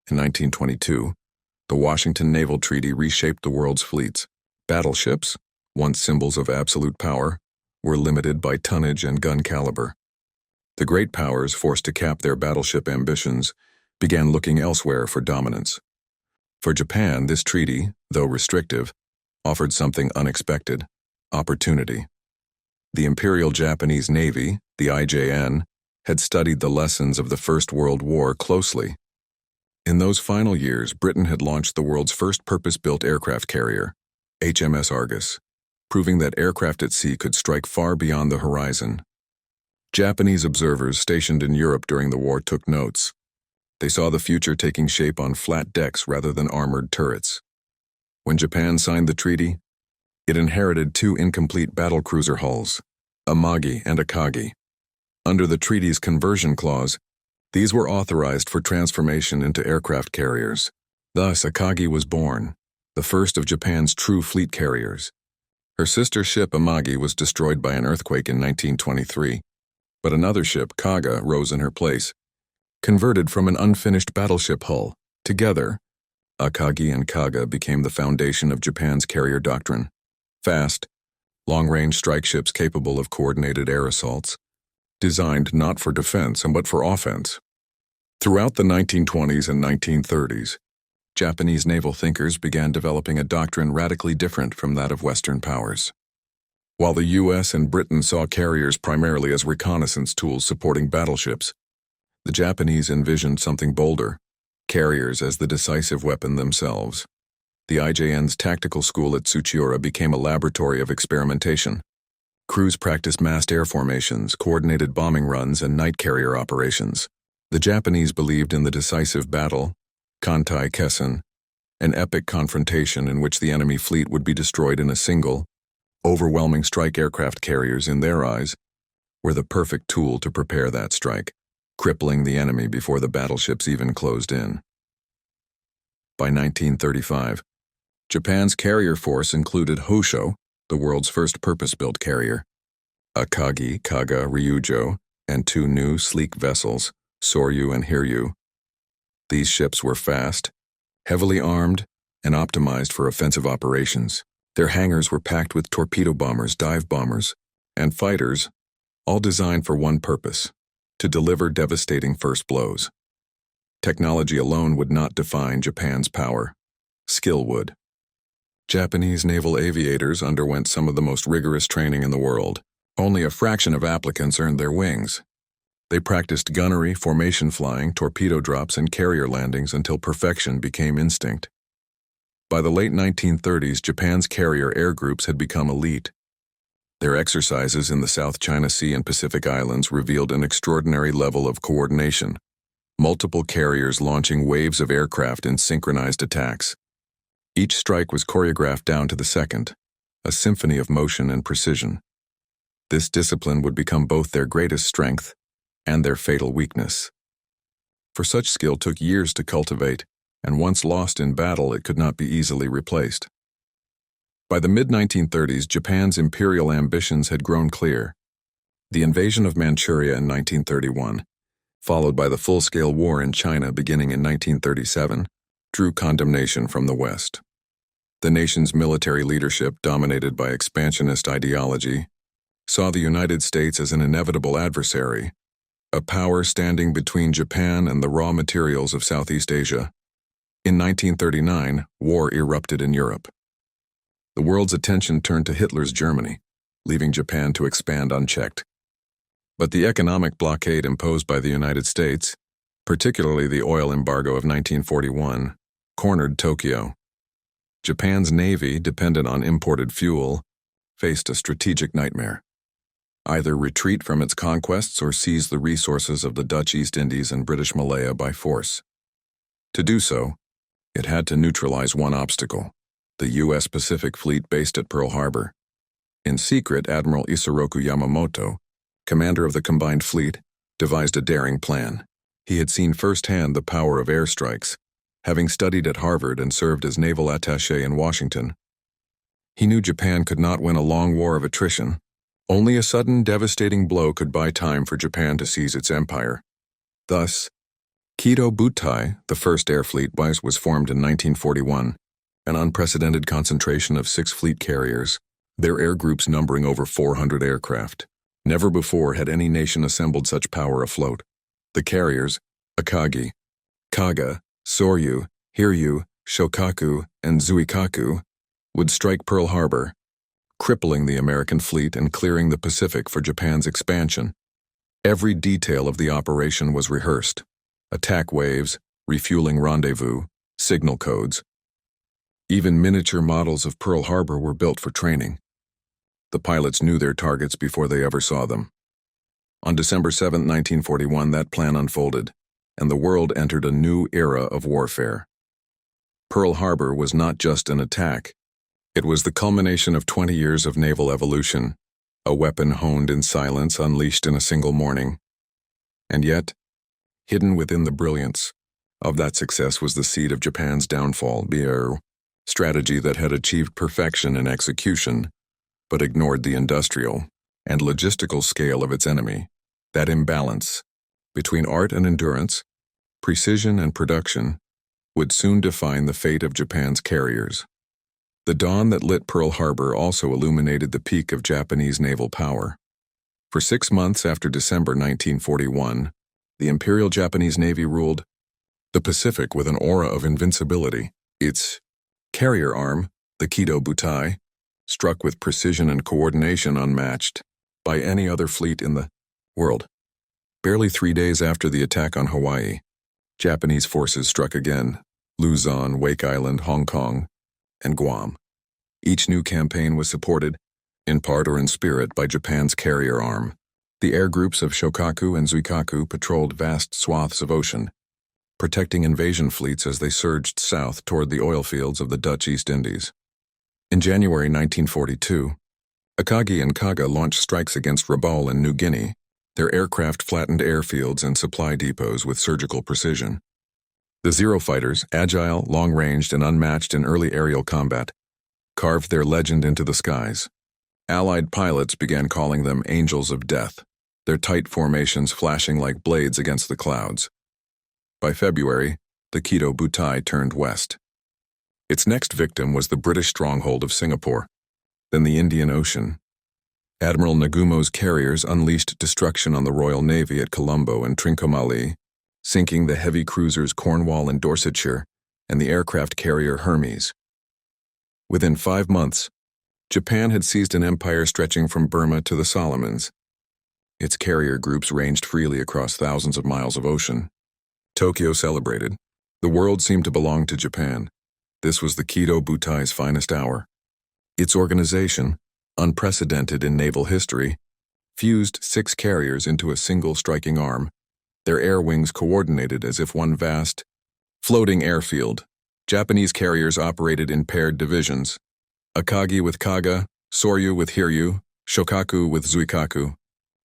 In 1922, the Washington Naval Treaty reshaped the world's fleets. Battleships, once symbols of absolute power, were limited by tonnage and gun caliber. The great powers, forced to cap their battleship ambitions, began looking elsewhere for dominance. For Japan, this treaty, though restrictive, offered something unexpected: opportunity. The Imperial Japanese Navy, the IJN, had studied the lessons of the First World War closely. In those final years, Britain had launched the world's first purpose-built aircraft carrier, HMS Argus, proving that aircraft at sea could strike far beyond the horizon. Japanese observers stationed in Europe during the war took notes. They saw the future taking shape on flat decks rather than armored turrets. When Japan signed the treaty, it inherited two incomplete battlecruiser hulls, Amagi and Akagi. Under the treaty's conversion clause, these were authorized for transformation into aircraft carriers. Thus, Akagi was born, the first of Japan's true fleet carriers. Her sister ship Amagi was destroyed by an earthquake in 1923, but another ship, Kaga, rose in her place, converted from an unfinished battleship hull. Together, Akagi and Kaga became the foundation of Japan's carrier doctrine. Fast, long-range strike ships capable of coordinated air assaults, designed not for defense but for offense. Throughout the 1920s and 1930s, Japanese naval thinkers began developing a doctrine radically different from that of Western powers. While the US and Britain saw carriers primarily as reconnaissance tools supporting battleships, the Japanese envisioned something bolder: carriers as the decisive weapon themselves. The IJN's tactical school at Tsuchiura became a laboratory of experimentation. Crews practiced massed air formations, coordinated bombing runs, and night carrier operations. The Japanese believed in the decisive battle, Kantai Kessen, an epic confrontation in which the enemy fleet would be destroyed in a single, overwhelming strike. Aircraft carriers, in their eyes, were the perfect tool to prepare that strike, crippling the enemy before the battleships even closed in. By 1935, Japan's carrier force included Hosho, the world's first purpose-built carrier, Akagi, Kaga, Ryujo, and two new, sleek vessels, Soryu and Hiryu. These ships were fast, heavily armed, and optimized for offensive operations. Their hangars were packed with torpedo bombers, dive bombers, and fighters, all designed for one purpose: to deliver devastating first blows. Technology alone would not define Japan's power. Skill would. Japanese naval aviators underwent some of the most rigorous training in the world. Only a fraction of applicants earned their wings. They practiced gunnery, formation flying, torpedo drops, and carrier landings until perfection became instinct. By the late 1930s, Japan's carrier air groups had become elite. Their exercises in the South China Sea and Pacific Islands revealed an extraordinary level of coordination, multiple carriers launching waves of aircraft in synchronized attacks. Each strike was choreographed down to the second, a symphony of motion and precision. This discipline would become both their greatest strength and their fatal weakness. For such skill took years to cultivate, and once lost in battle, it could not be easily replaced. By the mid-1930s, Japan's imperial ambitions had grown clear. The invasion of Manchuria in 1931, followed by the full-scale war in China beginning in 1937, drew condemnation from the West. The nation's military leadership, dominated by expansionist ideology, saw the United States as an inevitable adversary, a power standing between Japan and the raw materials of Southeast Asia. In 1939, war erupted in Europe. The world's attention turned to Hitler's Germany, leaving Japan to expand unchecked. But the economic blockade imposed by the United States, particularly the oil embargo of 1941, cornered Tokyo. Japan's navy, dependent on imported fuel, faced a strategic nightmare: either retreat from its conquests or seize the resources of the Dutch East Indies and British Malaya by force. To do so, it had to neutralize one obstacle: the U.S. Pacific Fleet based at Pearl Harbor. In secret, Admiral Isoroku Yamamoto, commander of the combined fleet, devised a daring plan. He had seen firsthand the power of airstrikes, having studied at Harvard and served as naval attaché in Washington. He knew Japan could not win a long war of attrition. Only a sudden, devastating blow could buy time for Japan to seize its empire. Thus, Kido Butai, the first air fleet, was formed in 1941, an unprecedented concentration of 6 fleet carriers, their air groups numbering over 400 aircraft. Never before had any nation assembled such power afloat. The carriers, Akagi, Kaga, Soryu, Hiryu, Shokaku, and Zuikaku, would strike Pearl Harbor, crippling the American fleet and clearing the Pacific for Japan's expansion. Every detail of the operation was rehearsed. Attack waves, refueling rendezvous, signal codes. Even miniature models of Pearl Harbor were built for training. The pilots knew their targets before they ever saw them. On December 7, 1941, that plan unfolded, and the world entered a new era of warfare. Pearl Harbor was not just an attack. It was the culmination of 20 years of naval evolution, a weapon honed in silence, unleashed in a single morning. And yet, hidden within the brilliance of that success was the seed of Japan's downfall, a strategy that had achieved perfection in execution, but ignored the industrial and logistical scale of its enemy. That imbalance between art and endurance, precision and production, would soon define the fate of Japan's carriers. The dawn that lit Pearl Harbor also illuminated the peak of Japanese naval power. For 6 months after December 1941, the Imperial Japanese Navy ruled the Pacific with an aura of invincibility. Its carrier arm, the Kido Butai, struck with precision and coordination unmatched by any other fleet in the world. Barely 3 days after the attack on Hawaii, Japanese forces struck again: Luzon, Wake Island, Hong Kong, and Guam. Each new campaign was supported, in part or in spirit, by Japan's carrier arm. The air groups of Shokaku and Zuikaku patrolled vast swaths of ocean, protecting invasion fleets as they surged south toward the oil fields of the Dutch East Indies. In January 1942, Akagi and Kaga launched strikes against Rabaul in New Guinea. Their aircraft flattened airfields and supply depots with surgical precision. The Zero fighters, agile, long-ranged, and unmatched in early aerial combat, carved their legend into the skies. Allied pilots began calling them angels of death, their tight formations flashing like blades against the clouds. By February, the Kido Butai turned west. Its next victim was the British stronghold of Singapore, then the Indian Ocean. Admiral Nagumo's carriers unleashed destruction on the Royal Navy at Colombo and Trincomalee, sinking the heavy cruisers Cornwall and Dorsetshire and the aircraft carrier Hermes. Within 5 months, Japan had seized an empire stretching from Burma to the Solomons. Its carrier groups ranged freely across thousands of miles of ocean. Tokyo celebrated. The world seemed to belong to Japan. This was the Kido Butai's finest hour. Its organization, unprecedented in naval history, fused 6 carriers into a single striking arm, their air wings coordinated as if one vast, floating airfield. Japanese carriers operated in paired divisions: Akagi with Kaga, Soryu with Hiryu, Shokaku with Zuikaku.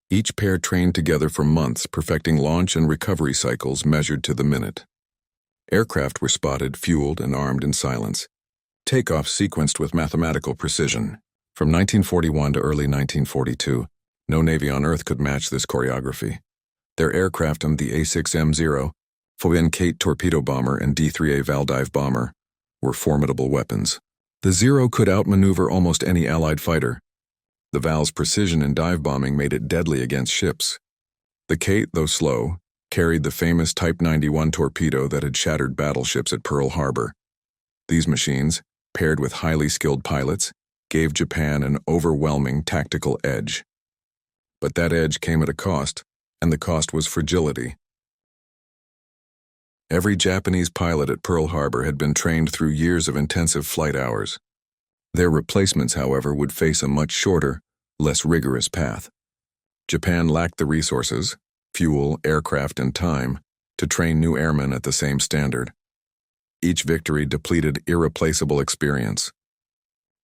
Each pair trained together for months, perfecting launch and recovery cycles measured to the minute. Aircraft were spotted, fueled, and armed in silence. Takeoff sequenced with mathematical precision. From 1941 to early 1942, no Navy on Earth could match this choreography. Their aircraft, the A6M0, Foyen-Kate torpedo bomber, and D-3A Valdive bomber, were formidable weapons. The Zero could outmaneuver almost any Allied fighter. The Val's precision in dive bombing made it deadly against ships. The Kate, though slow, carried the famous Type 91 torpedo that had shattered battleships at Pearl Harbor. These machines, paired with highly skilled pilots, gave Japan an overwhelming tactical edge. But that edge came at a cost, and the cost was fragility. Every Japanese pilot at Pearl Harbor had been trained through years of intensive flight hours. Their replacements, however, would face a much shorter, less rigorous path. Japan lacked the resources, fuel, aircraft, and time to train new airmen at the same standard. Each victory depleted irreplaceable experience.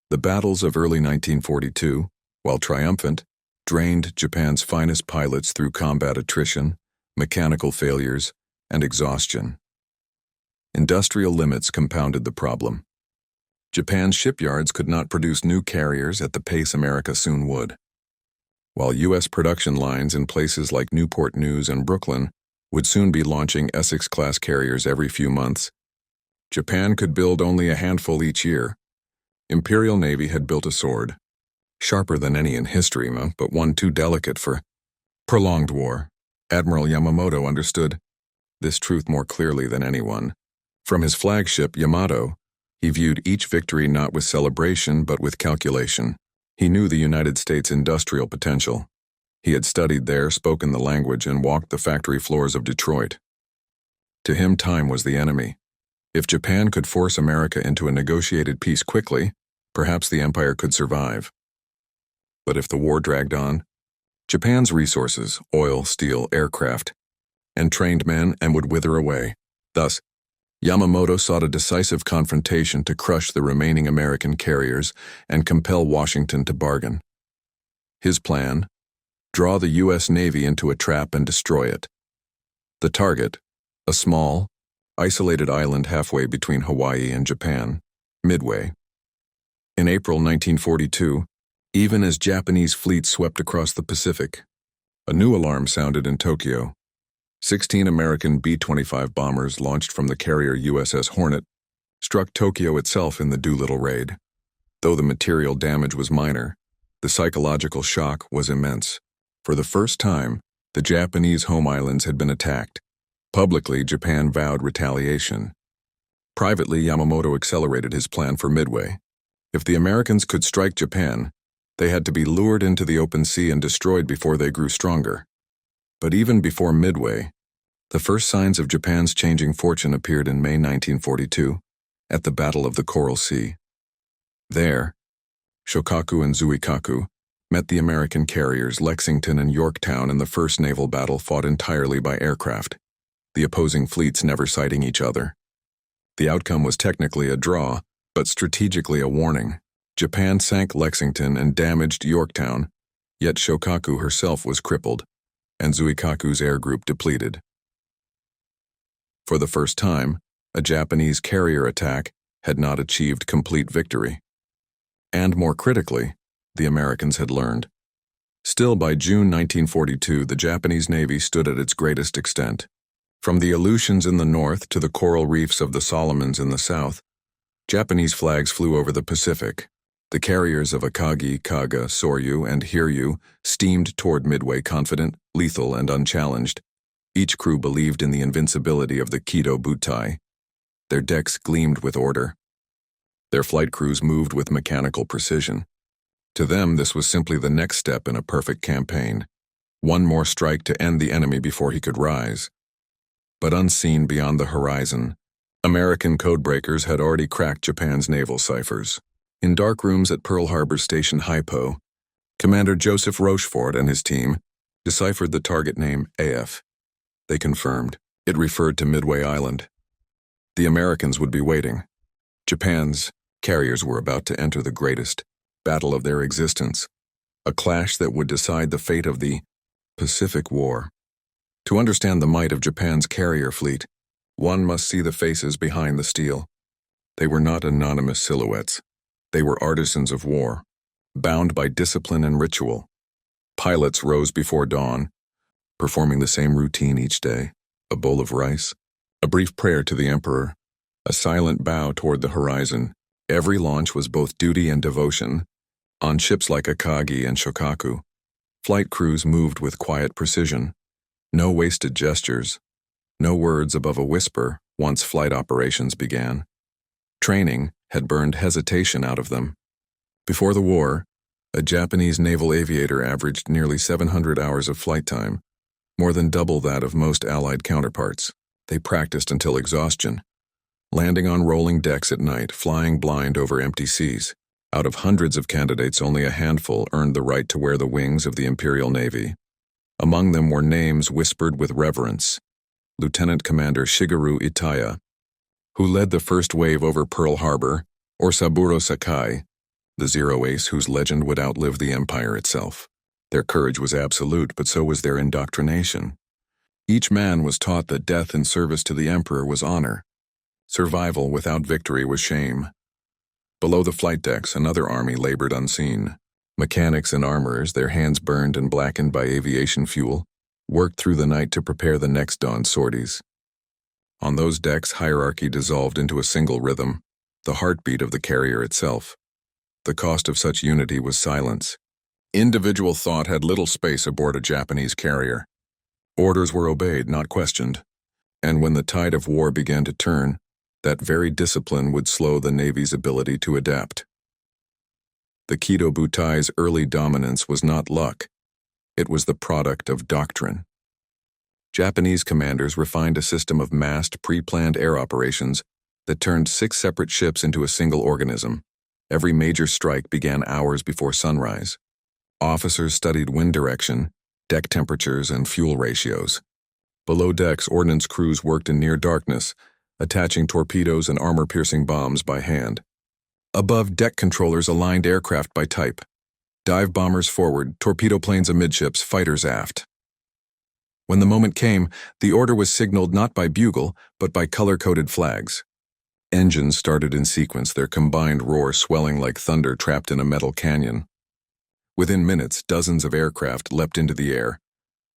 The battles of early 1942, while triumphant, drained Japan's finest pilots through combat attrition, mechanical failures, and exhaustion. Industrial limits compounded the problem. Japan's shipyards could not produce new carriers at the pace America soon would. While U.S. production lines in places like Newport News and Brooklyn would soon be launching Essex-class carriers every few months. Japan could build only a handful each year. Imperial Navy had built a sword, sharper than any in history, but one too delicate for prolonged war. Admiral Yamamoto understood this truth more clearly than anyone. From his flagship, Yamato, he viewed each victory not with celebration but with calculation. He knew the United States' industrial potential. He had studied there, spoken the language, and walked the factory floors of Detroit. To him, time was the enemy. If Japan could force America into a negotiated peace quickly, perhaps the empire could survive. But if the war dragged on, Japan's resources, oil, steel, aircraft, and trained men, would wither away. Thus, Yamamoto sought a decisive confrontation to crush the remaining American carriers and compel Washington to bargain. His plan: draw the U.S. Navy into a trap and destroy it. The target: a small, isolated island halfway between Hawaii and Japan, Midway. In April 1942, even as Japanese fleets swept across the Pacific, a new alarm sounded in Tokyo. 16 American B-25 bombers launched from the carrier USS Hornet struck Tokyo itself in the Doolittle raid. Though the material damage was minor, the psychological shock was immense. For the first time, the Japanese home islands had been attacked. Publicly, Japan vowed retaliation. Privately, Yamamoto accelerated his plan for Midway. If the Americans could strike Japan, they had to be lured into the open sea and destroyed before they grew stronger. But even before Midway, the first signs of Japan's changing fortune appeared in May 1942, at the Battle of the Coral Sea. There, Shokaku and Zuikaku met the American carriers Lexington and Yorktown in the first naval battle fought entirely by aircraft, the opposing fleets never sighting each other. The outcome was technically a draw, but strategically a warning. Japan sank Lexington and damaged Yorktown, yet Shokaku herself was crippled, and Zuikaku's air group depleted. For the first time, a Japanese carrier attack had not achieved complete victory. And more critically, the Americans had learned. Still, by June 1942, the Japanese Navy stood at its greatest extent. From the Aleutians in the north to the coral reefs of the Solomons in the south, Japanese flags flew over the Pacific. The carriers of Akagi, Kaga, Soryu, and Hiryu steamed toward Midway confident, lethal, and unchallenged. Each crew believed in the invincibility of the Kido Butai. Their decks gleamed with order. Their flight crews moved with mechanical precision. To them, this was simply the next step in a perfect campaign. One more strike to end the enemy before he could rise. But unseen beyond the horizon, American codebreakers had already cracked Japan's naval ciphers. In dark rooms at Pearl Harbor Station Hypo, Commander Joseph Rochefort and his team deciphered the target name AF. They confirmed it referred to Midway Island. The Americans would be waiting. Japan's carriers were about to enter the greatest battle of their existence, a clash that would decide the fate of the Pacific War. To understand the might of Japan's carrier fleet, one must see the faces behind the steel. They were not anonymous silhouettes. They were artisans of war, bound by discipline and ritual. Pilots rose before dawn, performing the same routine each day: a bowl of rice, a brief prayer to the emperor, a silent bow toward the horizon. Every launch was both duty and devotion. On ships like Akagi and Shokaku, flight crews moved with quiet precision. No wasted gestures, no words above a whisper once flight operations began. Training had burned hesitation out of them. Before the war, a Japanese naval aviator averaged nearly 700 hours of flight time, more than double that of most Allied counterparts. They practiced until exhaustion, landing on rolling decks at night, flying blind over empty seas. Out of hundreds of candidates, only a handful earned the right to wear the wings of the Imperial Navy. Among them were names whispered with reverence: Lieutenant Commander Shigeru Itaya, who led the first wave over Pearl Harbor, or Saburo Sakai, the zero ace whose legend would outlive the empire itself. Their courage was absolute, but so was their indoctrination. Each man was taught that death in service to the emperor was honor. Survival without victory was shame. Below the flight decks, another army labored unseen. Mechanics and armorers, their hands burned and blackened by aviation fuel, worked through the night to prepare the next dawn's sorties. On those decks, hierarchy dissolved into a single rhythm, the heartbeat of the carrier itself. The cost of such unity was silence. Individual thought had little space aboard a Japanese carrier. Orders were obeyed, not questioned. And when the tide of war began to turn, that very discipline would slow the Navy's ability to adapt. The Kido Butai's early dominance was not luck. It was the product of doctrine. Japanese commanders refined a system of massed, pre-planned air operations that turned 6 separate ships into a single organism. Every major strike began hours before sunrise. Officers studied wind direction, deck temperatures, and fuel ratios. Below decks, ordnance crews worked in near darkness, attaching torpedoes and armor-piercing bombs by hand. Above, deck controllers aligned aircraft by type. Dive bombers forward, torpedo planes amidships, fighters aft. When the moment came, the order was signaled not by bugle, but by color-coded flags. Engines started in sequence, their combined roar swelling like thunder trapped in a metal canyon. Within minutes, dozens of aircraft leapt into the air,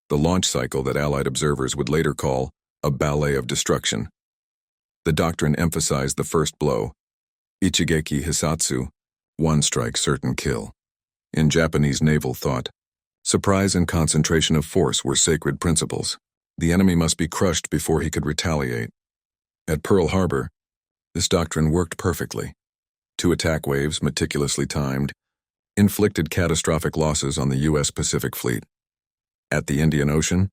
the launch cycle that Allied observers would later call a ballet of destruction. The doctrine emphasized the first blow, Ichigeki Hisatsu, one strike, certain kill. In Japanese naval thought, surprise and concentration of force were sacred principles. The enemy must be crushed before he could retaliate. At Pearl Harbor, this doctrine worked perfectly. 2 attack waves, meticulously timed, inflicted catastrophic losses on the U.S. Pacific Fleet. At the Indian Ocean,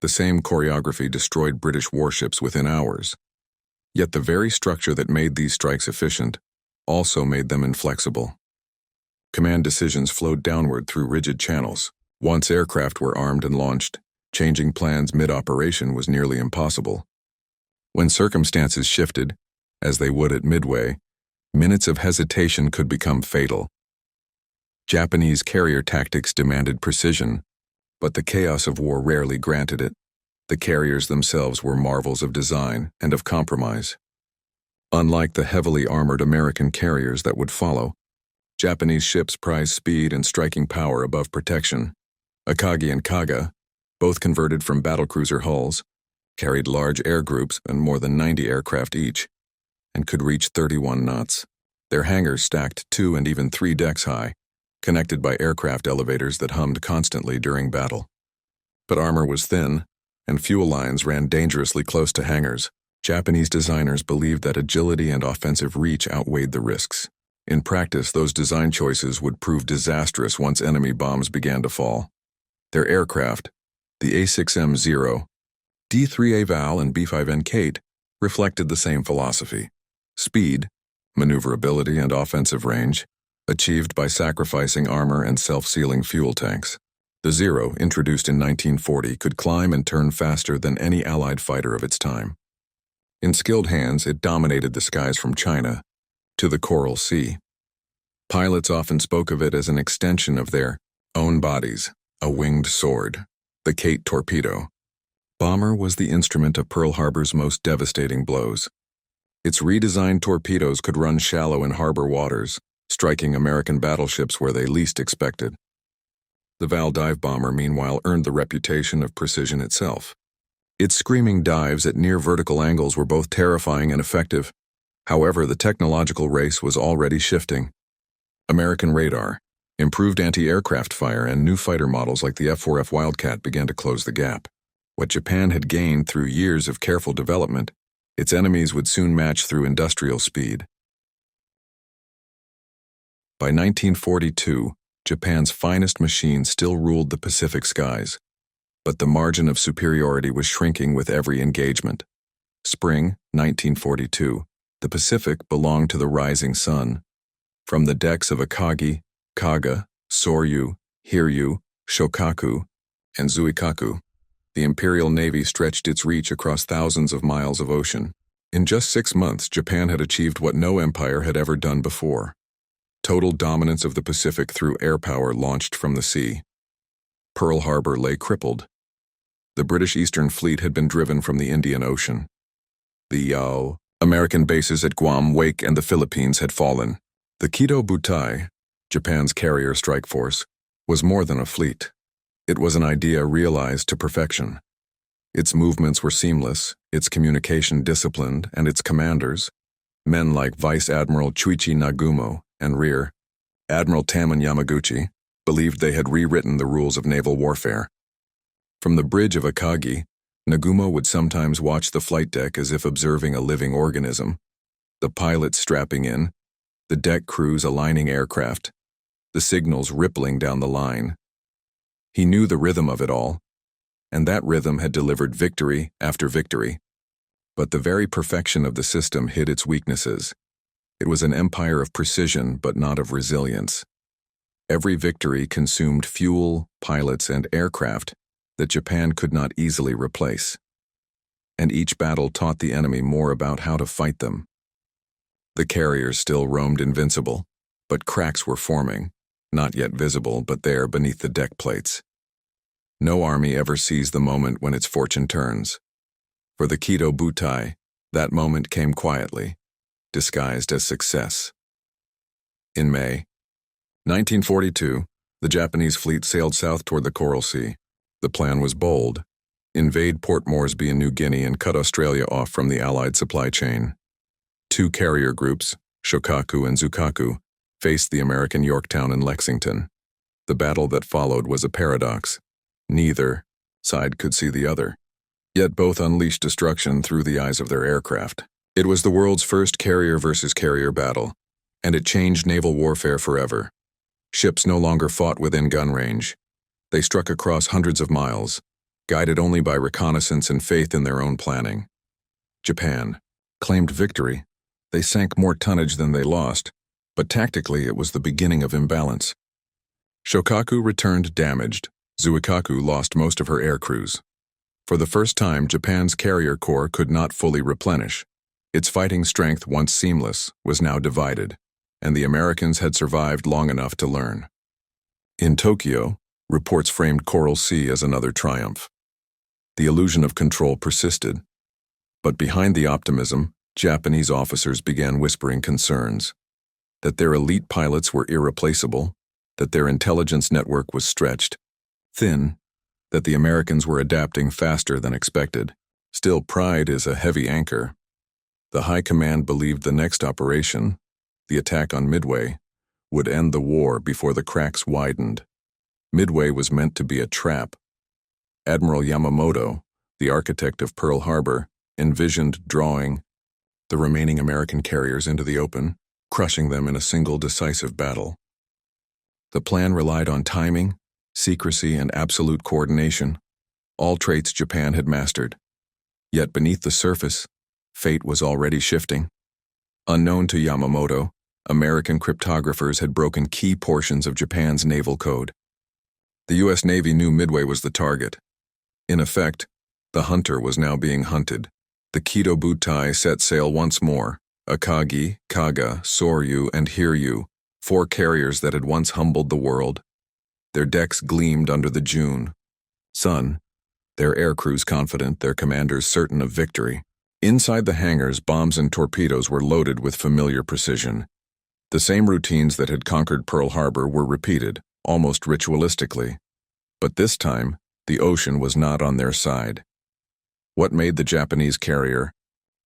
the same choreography destroyed British warships within hours. Yet the very structure that made these strikes efficient also made them inflexible. Command decisions flowed downward through rigid channels. Once aircraft were armed and launched, changing plans mid-operation was nearly impossible. When circumstances shifted, as they would at Midway, minutes of hesitation could become fatal. Japanese carrier tactics demanded precision, but the chaos of war rarely granted it. The carriers themselves were marvels of design and of compromise. Unlike the heavily armored American carriers that would follow, Japanese ships prized speed and striking power above protection. Akagi and Kaga, both converted from battlecruiser hulls, carried large air groups and more than 90 aircraft each, and could reach 31 knots. Their hangars stacked 2 and even 3 decks high, connected by aircraft elevators that hummed constantly during battle. But armor was thin, and fuel lines ran dangerously close to hangars. Japanese designers believed that agility and offensive reach outweighed the risks. In practice, those design choices would prove disastrous once enemy bombs began to fall. Their aircraft, the A6M-0, D-3A Val, and B-5N Kate, reflected the same philosophy. Speed, maneuverability, and offensive range, achieved by sacrificing armor and self-sealing fuel tanks. The Zero, introduced in 1940, could climb and turn faster than any Allied fighter of its time. In skilled hands, it dominated the skies from China to the Coral Sea. Pilots often spoke of it as an extension of their own bodies, a winged sword, the Kate torpedo. Bomber was the instrument of Pearl Harbor's most devastating blows. Its redesigned torpedoes could run shallow in harbor waters, striking American battleships where they least expected. The Val dive bomber, meanwhile, earned the reputation of precision itself. Its screaming dives at near vertical angles were both terrifying and effective. However, the technological race was already shifting. American radar, improved anti-aircraft fire, and new fighter models like the F-4F Wildcat began to close the gap. What Japan had gained through years of careful development, its enemies would soon match through industrial speed. By 1942, Japan's finest machines still ruled the Pacific skies, but the margin of superiority was shrinking with every engagement. Spring, 1942, the Pacific belonged to the rising sun. From the decks of Akagi, Kaga, Soryu, Hiryu, Shokaku, and Zuikaku, the Imperial Navy stretched its reach across thousands of miles of ocean. In just 6 months, Japan had achieved what no empire had ever done before: total dominance of the Pacific through air power launched from the sea. Pearl Harbor lay crippled. The British Eastern Fleet had been driven from the Indian Ocean. The American bases at Guam, Wake, and the Philippines had fallen. The Kido Butai, Japan's carrier strike force, was more than a fleet. It was an idea realized to perfection. Its movements were seamless, its communication disciplined, and its commanders, men like Vice Admiral Chuichi Nagumo and Rear Admiral Tamon Yamaguchi, believed they had rewritten the rules of naval warfare. From the bridge of Akagi, Nagumo would sometimes watch the flight deck as if observing a living organism, the pilots strapping in, the deck crews aligning aircraft, the signals rippling down the line. He knew the rhythm of it all, and that rhythm had delivered victory after victory. But the very perfection of the system hid its weaknesses. It was an empire of precision, but not of resilience. Every victory consumed fuel, pilots, and aircraft that Japan could not easily replace. And each battle taught the enemy more about how to fight them. The carriers still roamed invincible, but cracks were forming, not yet visible, but there beneath the deck plates. No army ever sees the moment when its fortune turns. For the Kido Butai, that moment came quietly, disguised as success. In May 1942, the Japanese fleet sailed south toward the Coral Sea. The plan was bold: invade Port Moresby in New Guinea and cut Australia off from the Allied supply chain. Two carrier groups, Shokaku and Zukaku, faced the American Yorktown and Lexington. The battle that followed was a paradox. Neither side could see the other, yet both unleashed destruction through the eyes of their aircraft. It was the world's first carrier versus carrier battle, and it changed naval warfare forever. Ships no longer fought within gun range. They struck across hundreds of miles, guided only by reconnaissance and faith in their own planning. Japan claimed victory. They sank more tonnage than they lost, but tactically it was the beginning of imbalance. Shokaku returned damaged. Zuikaku lost most of her air crews. For the first time, Japan's carrier corps could not fully replenish. Its fighting strength, once seamless, was now divided, and the Americans had survived long enough to learn. In Tokyo, reports framed Coral Sea as another triumph. The illusion of control persisted. But behind the optimism, Japanese officers began whispering concerns. That their elite pilots were irreplaceable, that their intelligence network was stretched thin, that the Americans were adapting faster than expected. Still, pride is a heavy anchor. The high command believed the next operation, the attack on Midway, would end the war before the cracks widened. Midway was meant to be a trap. Admiral Yamamoto, the architect of Pearl Harbor, envisioned drawing the remaining American carriers into the open, crushing them in a single decisive battle. The plan relied on timing, secrecy, and absolute coordination, all traits Japan had mastered. Yet beneath the surface, fate was already shifting. Unknown to Yamamoto, American cryptographers had broken key portions of Japan's naval code. The U.S. Navy knew Midway was the target. In effect, the hunter was now being hunted. The Kido Butai set sail once more. Akagi, Kaga, Soryu, and Hiryu, 4 carriers that had once humbled the world. Their decks gleamed under the June sun, their air crews confident, their commanders certain of victory. Inside the hangars, bombs and torpedoes were loaded with familiar precision. The same routines that had conquered Pearl Harbor were repeated, almost ritualistically. But this time, the ocean was not on their side. What made the Japanese carrier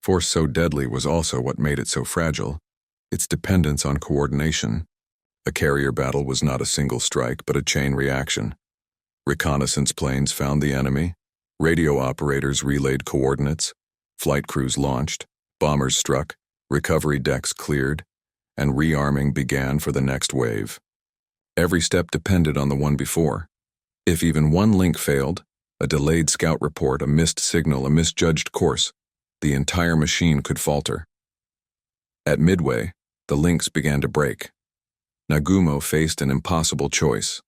force so deadly was also what made it so fragile: its dependence on coordination. A carrier battle was not a single strike, but a chain reaction. Reconnaissance planes found the enemy, radio operators relayed coordinates, flight crews launched, bombers struck, recovery decks cleared, and rearming began for the next wave. Every step depended on the one before. If even one link failed, a delayed scout report, a missed signal, a misjudged course, the entire machine could falter. At Midway, the links began to break. Nagumo faced an impossible choice: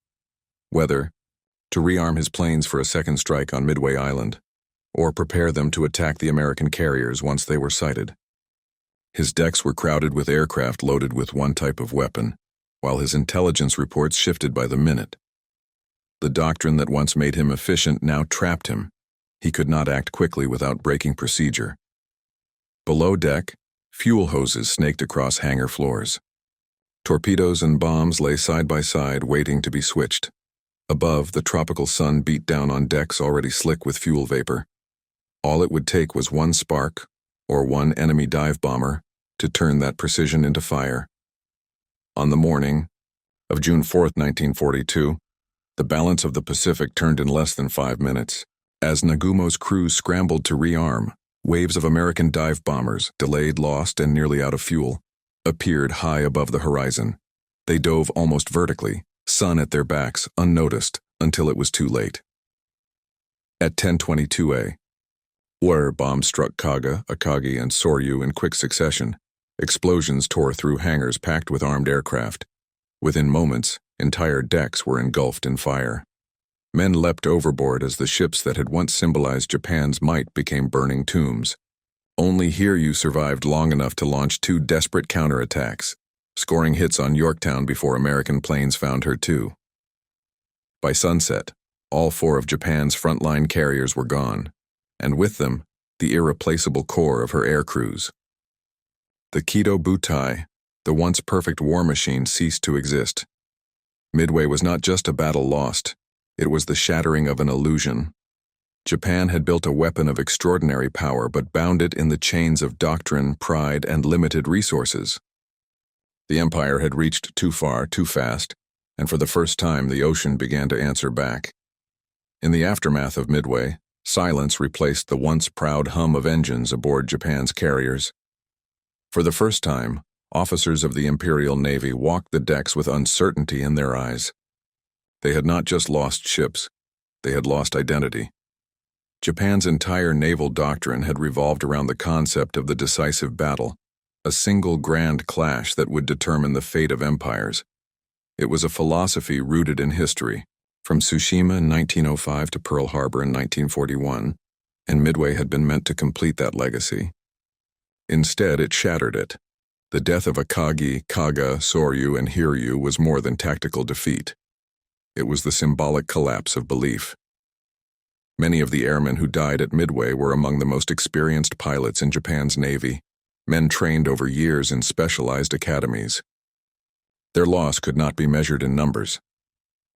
whether to rearm his planes for a second strike on Midway Island, or prepare them to attack the American carriers once they were sighted. His decks were crowded with aircraft loaded with one type of weapon, while his intelligence reports shifted by the minute. The doctrine that once made him efficient now trapped him. He could not act quickly without breaking procedure. Below deck, fuel hoses snaked across hangar floors. Torpedoes and bombs lay side by side, waiting to be switched. Above, the tropical sun beat down on decks already slick with fuel vapor. All it would take was one spark, or one enemy dive bomber, to turn that precision into fire. On the morning of June 4, 1942, the balance of the Pacific turned in less than 5 minutes. As Nagumo's crews scrambled to rearm, waves of American dive bombers, delayed, lost, and nearly out of fuel, appeared high above the horizon. They dove almost vertically, sun at their backs, unnoticed, until it was too late. At 10:22 a.m., bombs struck Kaga, Akagi, and Soryu in quick succession. Explosions tore through hangars packed with armed aircraft. Within moments, entire decks were engulfed in fire. Men leapt overboard as the ships that had once symbolized Japan's might became burning tombs. Only Hiryu survived long enough to launch 2 desperate counterattacks, scoring hits on Yorktown before American planes found her too. By sunset, all 4 of Japan's frontline carriers were gone, and with them, the irreplaceable core of her air crews. The Kido Butai, the once perfect war machine, ceased to exist. Midway was not just a battle lost, it was the shattering of an illusion. Japan had built a weapon of extraordinary power but bound it in the chains of doctrine, pride, and limited resources. The empire had reached too far, too fast, and for the first time the ocean began to answer back. In the aftermath of Midway, silence replaced the once proud hum of engines aboard Japan's carriers. For the first time, officers of the Imperial Navy walked the decks with uncertainty in their eyes. They had not just lost ships, they had lost identity. Japan's entire naval doctrine had revolved around the concept of the decisive battle, a single grand clash that would determine the fate of empires. It was a philosophy rooted in history, from Tsushima in 1905 to Pearl Harbor in 1941, and Midway had been meant to complete that legacy. Instead, it shattered it. The death of Akagi, Kaga, Soryu, and Hiryu was more than tactical defeat. It was the symbolic collapse of belief. Many of the airmen who died at Midway were among the most experienced pilots in Japan's Navy, men trained over years in specialized academies. Their loss could not be measured in numbers.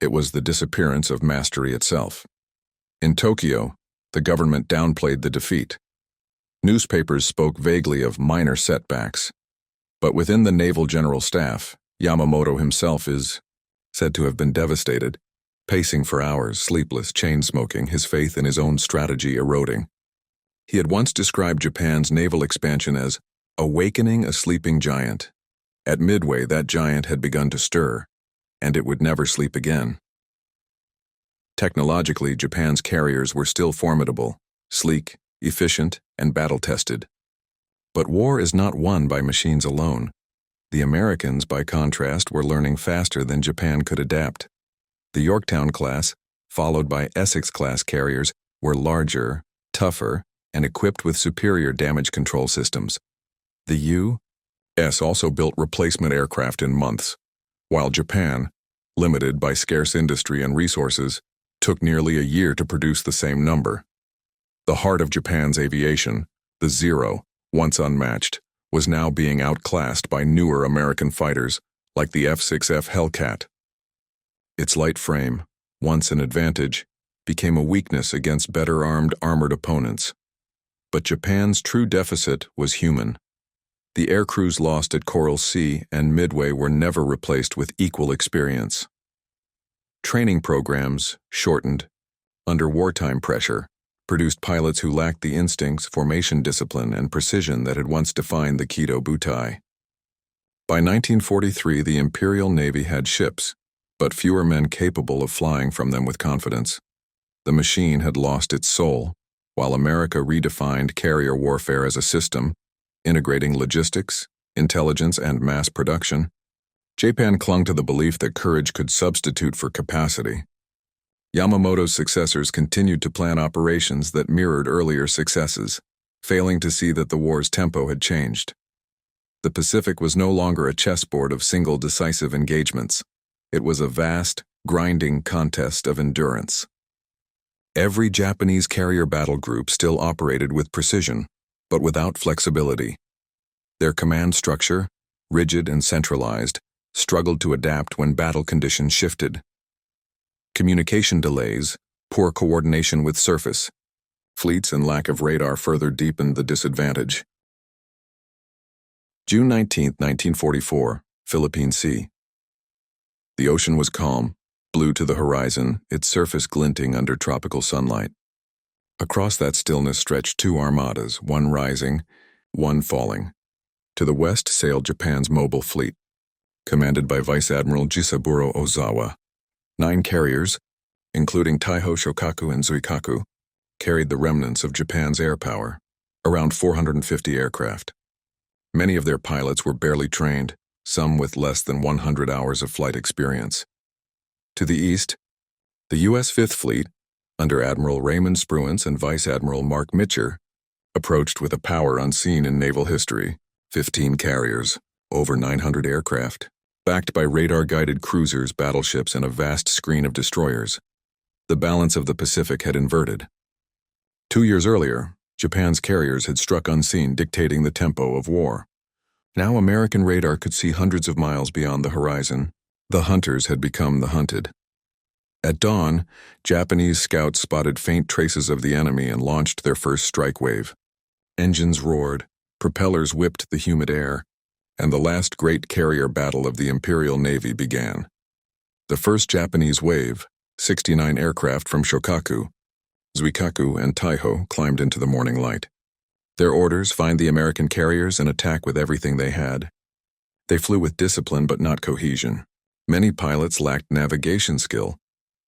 It was the disappearance of mastery itself. In Tokyo, the government downplayed the defeat. Newspapers spoke vaguely of minor setbacks, but within the Naval General Staff, Yamamoto himself is said to have been devastated, pacing for hours, sleepless, chain-smoking, his faith in his own strategy eroding. He had once described Japan's naval expansion as awakening a sleeping giant. At Midway, that giant had begun to stir, and it would never sleep again. Technologically, Japan's carriers were still formidable, sleek, efficient, and battle-tested. But war is not won by machines alone. The Americans, by contrast, were learning faster than Japan could adapt. The Yorktown class, followed by Essex-class carriers, were larger, tougher, and equipped with superior damage control systems. The U.S. also built replacement aircraft in months, while Japan, limited by scarce industry and resources, took nearly a year to produce the same number. The heart of Japan's aviation, the Zero, once unmatched, was now being outclassed by newer American fighters like the F-6F Hellcat. Its light frame, once an advantage, became a weakness against better-armed armored opponents. But Japan's true deficit was human. The air crews lost at Coral Sea and Midway were never replaced with equal experience. Training programs, shortened, under wartime pressure, produced pilots who lacked the instincts, formation discipline, and precision that had once defined the Kido Butai. By 1943, the Imperial Navy had ships, but fewer men capable of flying from them with confidence. The machine had lost its soul, while America redefined carrier warfare as a system, integrating logistics, intelligence, and mass production. Japan clung to the belief that courage could substitute for capacity. Yamamoto's successors continued to plan operations that mirrored earlier successes, failing to see that the war's tempo had changed. The Pacific was no longer a chessboard of single decisive engagements. It was a vast, grinding contest of endurance. Every Japanese carrier battle group still operated with precision, but without flexibility. Their command structure, rigid and centralized, struggled to adapt when battle conditions shifted. Communication delays, poor coordination with surface, fleets and lack of radar further deepened the disadvantage. June 19, 1944, Philippine Sea. The ocean was calm, blue to the horizon, its surface glinting under tropical sunlight. Across that stillness stretched two armadas, one rising, one falling. To the west sailed Japan's mobile fleet, commanded by Vice Admiral Jisaburo Ozawa. 9 carriers, including Taiho, Shokaku, and Zuikaku, carried the remnants of Japan's air power, around 450 aircraft. Many of their pilots were barely trained, some with less than 100 hours of flight experience. To the east, the U.S. Fifth Fleet, under Admiral Raymond Spruance and Vice Admiral Mark Mitcher, approached with a power unseen in naval history, 15 carriers, over 900 aircraft, backed by radar-guided cruisers, battleships, and a vast screen of destroyers. The balance of the Pacific had inverted. 2 years earlier, Japan's carriers had struck unseen, dictating the tempo of war. Now American radar could see hundreds of miles beyond the horizon. The hunters had become the hunted. At dawn, Japanese scouts spotted faint traces of the enemy and launched their first strike wave. Engines roared, propellers whipped the humid air, and the last great carrier battle of the Imperial Navy began. The first Japanese wave, 69 aircraft from Shokaku, Zuikaku, and Taiho, climbed into the morning light. Their orders: find the American carriers and attack with everything they had. They flew with discipline but not cohesion. Many pilots lacked navigation skill,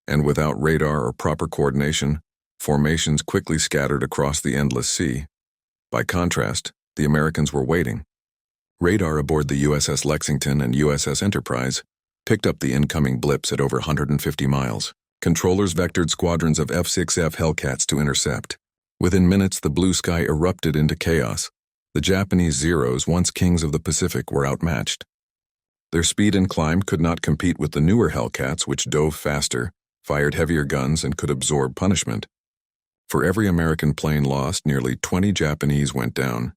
and without radar or proper coordination, formations quickly scattered across the endless sea. By contrast, the Americans were waiting. Radar aboard the USS Lexington and USS Enterprise picked up the incoming blips at over 150 miles. Controllers vectored squadrons of F-6F Hellcats to intercept. Within minutes, the blue sky erupted into chaos. The Japanese Zeros, once kings of the Pacific, were outmatched. Their speed and climb could not compete with the newer Hellcats, which dove faster, fired heavier guns, and could absorb punishment. For every American plane lost, nearly 20 Japanese went down.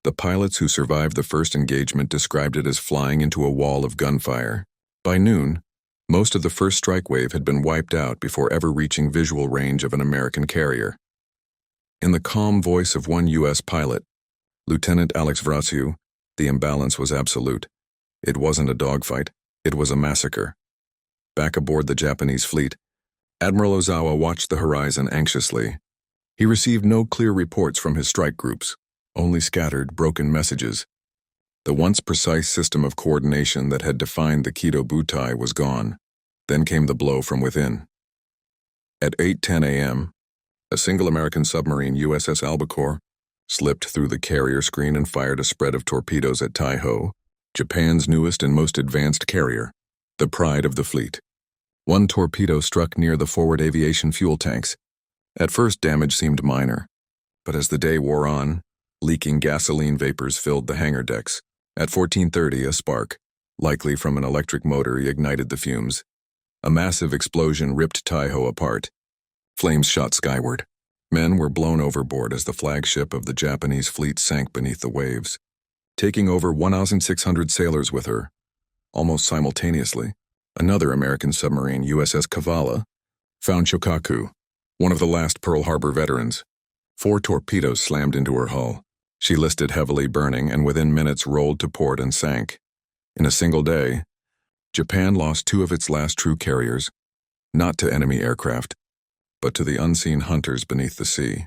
The pilots who survived the first engagement described it as flying into a wall of gunfire. By noon, most of the first strike wave had been wiped out before ever reaching visual range of an American carrier. In the calm voice of one U.S. pilot, Lieutenant Alex Vrasiu, the imbalance was absolute. It wasn't a dogfight, it was a massacre. Back aboard the Japanese fleet, Admiral Ozawa watched the horizon anxiously. He received no clear reports from his strike groups, only scattered, broken messages. The once precise system of coordination that had defined the Kido Butai was gone. Then came the blow from within. At 8:10 a.m., a single American submarine, USS Albacore, slipped through the carrier screen and fired a spread of torpedoes at Taiho, Japan's newest and most advanced carrier, the pride of the fleet. One torpedo struck near the forward aviation fuel tanks. At first, damage seemed minor, but as the day wore on, leaking gasoline vapors filled the hangar decks. At 14:30, a spark, likely from an electric motor, ignited the fumes. A massive explosion ripped Taiho apart. Flames shot skyward. Men were blown overboard as the flagship of the Japanese fleet sank beneath the waves, taking over 1,600 sailors with her. Almost simultaneously, another American submarine, USS Kavala, found Shokaku, one of the last Pearl Harbor veterans. 4 torpedoes slammed into her hull. She listed heavily, burning, and within minutes rolled to port and sank. In a single day, Japan lost 2 of its last true carriers, not to enemy aircraft, but to the unseen hunters beneath the sea.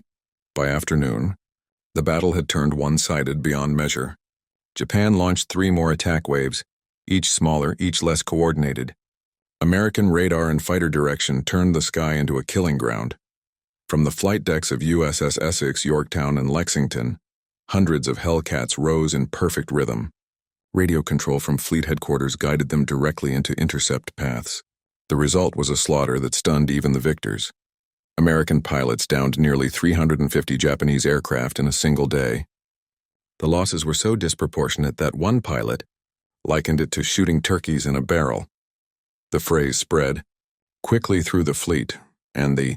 By afternoon, the battle had turned one-sided beyond measure. Japan launched 3 more attack waves, each smaller, each less coordinated. American radar and fighter direction turned the sky into a killing ground. From the flight decks of USS Essex, Yorktown, and Lexington, hundreds of Hellcats rose in perfect rhythm. Radio control from fleet headquarters guided them directly into intercept paths. The result was a slaughter that stunned even the victors. American pilots downed nearly 350 Japanese aircraft in a single day. The losses were so disproportionate that one pilot likened it to shooting turkeys in a barrel. The phrase spread quickly through the fleet, and the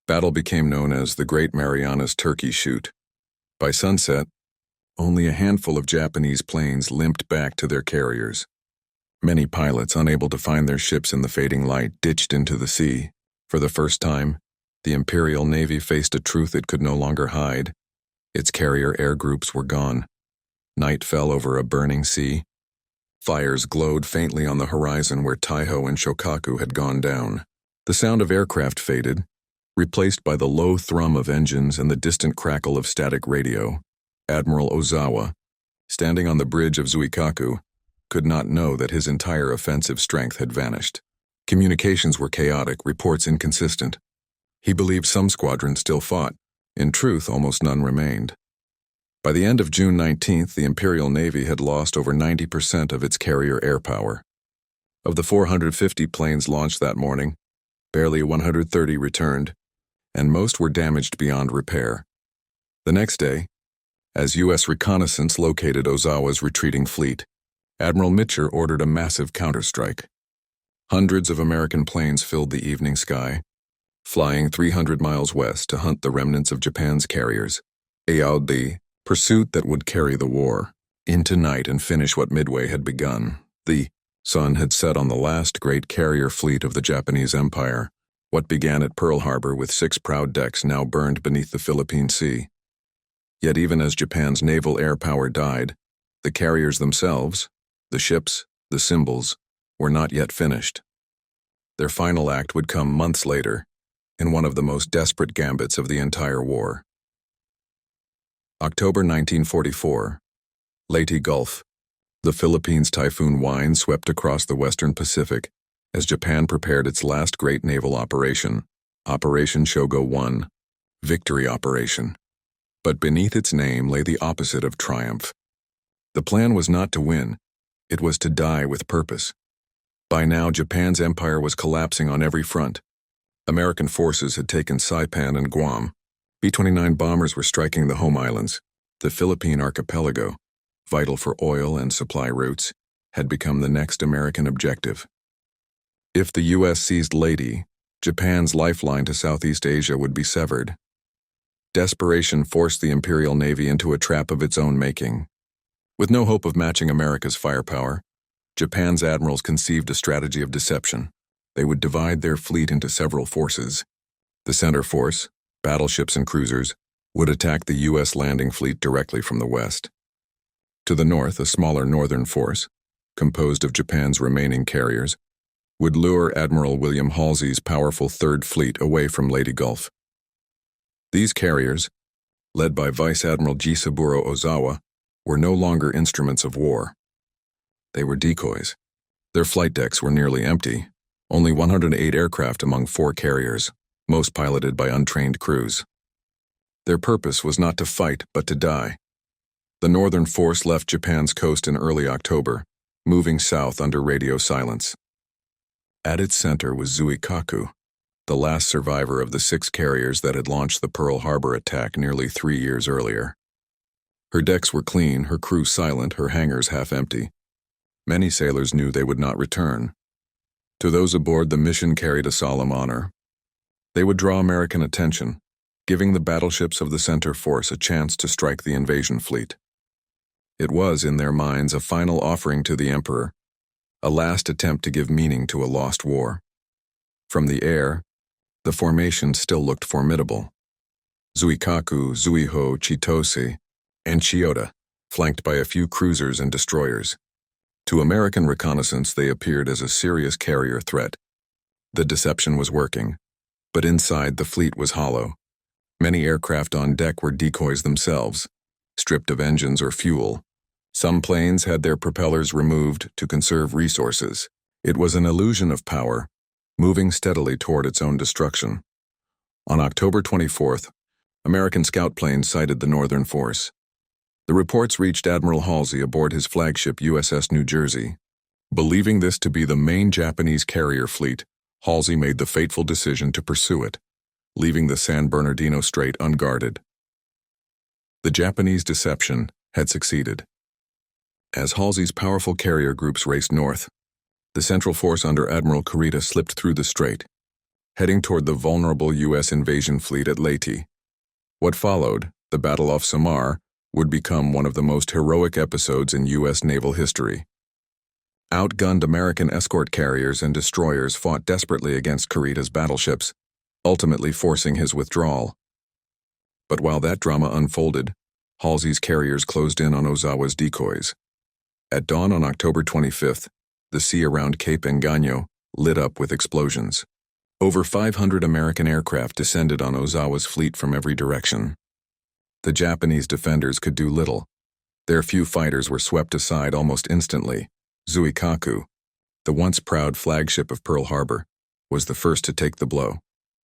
battle became known as the Great Marianas Turkey Shoot. By sunset, only a handful of Japanese planes limped back to their carriers. Many pilots, unable to find their ships in the fading light, ditched into the sea. For the first time, the Imperial Navy faced a truth it could no longer hide. Its carrier air groups were gone. Night fell over a burning sea. Fires glowed faintly on the horizon where Taiho and Shokaku had gone down. The sound of aircraft faded, replaced by the low thrum of engines and the distant crackle of static radio. Admiral Ozawa, standing on the bridge of Zuikaku, could not know that his entire offensive strength had vanished. Communications were chaotic, reports inconsistent. He believed some squadrons still fought. In truth, almost none remained. By the end of June 19th, the Imperial Navy had lost over 90% of its carrier air power. Of the 450 planes launched that morning, barely 130 returned, and most were damaged beyond repair. The next day, as U.S. reconnaissance located Ozawa's retreating fleet, Admiral Mitcher ordered a massive counterstrike. Hundreds of American planes filled the evening sky, flying 300 miles west to hunt the remnants of Japan's carriers. The pursuit that would carry the war into night and finish what Midway had begun. The sun had set on the last great carrier fleet of the Japanese Empire. What began at Pearl Harbor with 6 proud decks now burned beneath the Philippine Sea. Yet even as Japan's naval air power died, the carriers themselves, the ships, the symbols, were not yet finished. Their final act would come months later, in one of the most desperate gambits of the entire war. October 1944, Leyte Gulf. The Philippines' Typhoon Wind swept across the western Pacific as Japan prepared its last great naval operation, Operation Shogo I, Victory Operation. But beneath its name lay the opposite of triumph. The plan was not to win, it was to die with purpose. By now, Japan's empire was collapsing on every front. American forces had taken Saipan and Guam. B-29 bombers were striking the home islands. The Philippine archipelago, vital for oil and supply routes, had become the next American objective. If the U.S. seized Leyte, Japan's lifeline to Southeast Asia would be severed. Desperation forced the Imperial Navy into a trap of its own making. With no hope of matching America's firepower, Japan's admirals conceived a strategy of deception. They would divide their fleet into several forces. The center force, battleships and cruisers, would attack the U.S. landing fleet directly from the west. To the north, a smaller northern force, composed of Japan's remaining carriers, would lure Admiral William Halsey's powerful Third Fleet away from Leyte Gulf. These carriers, led by Vice Admiral Jisaburo Ozawa, were no longer instruments of war. They were decoys. Their flight decks were nearly empty, only 108 aircraft among 4 carriers, most piloted by untrained crews. Their purpose was not to fight, but to die. The northern force left Japan's coast in early October, moving south under radio silence. At its center was Zuikaku, the last survivor of the 6 carriers that had launched the Pearl Harbor attack nearly 3 years earlier. Her decks were clean, her crew silent, her hangars half empty. Many sailors knew they would not return. To those aboard, the mission carried a solemn honor. They would draw American attention, giving the battleships of the center force a chance to strike the invasion fleet. It was, in their minds, a final offering to the Emperor, a last attempt to give meaning to a lost war. From the air, the formation still looked formidable. Zuikaku, Zuiho, Chitose, and Chiyoda, flanked by a few cruisers and destroyers. To American reconnaissance, they appeared as a serious carrier threat. The deception was working, but inside the fleet was hollow. Many aircraft on deck were decoys themselves, stripped of engines or fuel. Some planes had their propellers removed to conserve resources. It was an illusion of power, moving steadily toward its own destruction. On October 24th, American scout planes sighted the northern force. The reports reached Admiral Halsey aboard his flagship USS New Jersey. Believing this to be the main Japanese carrier fleet, Halsey made the fateful decision to pursue it, leaving the San Bernardino Strait unguarded. The Japanese deception had succeeded. As Halsey's powerful carrier groups raced north, the Central Force under Admiral Kurita slipped through the strait, heading toward the vulnerable U.S. invasion fleet at Leyte. What followed, the Battle off Samar, would become one of the most heroic episodes in U.S. naval history. Outgunned American escort carriers and destroyers fought desperately against Kurita's battleships, ultimately forcing his withdrawal. But while that drama unfolded, Halsey's carriers closed in on Ozawa's decoys. At dawn on October 25th, the sea around Cape Engano lit up with explosions. Over 500 American aircraft descended on Ozawa's fleet from every direction. The Japanese defenders could do little. Their few fighters were swept aside almost instantly. Shokaku, the once proud flagship of Pearl Harbor, was the first to take the blow.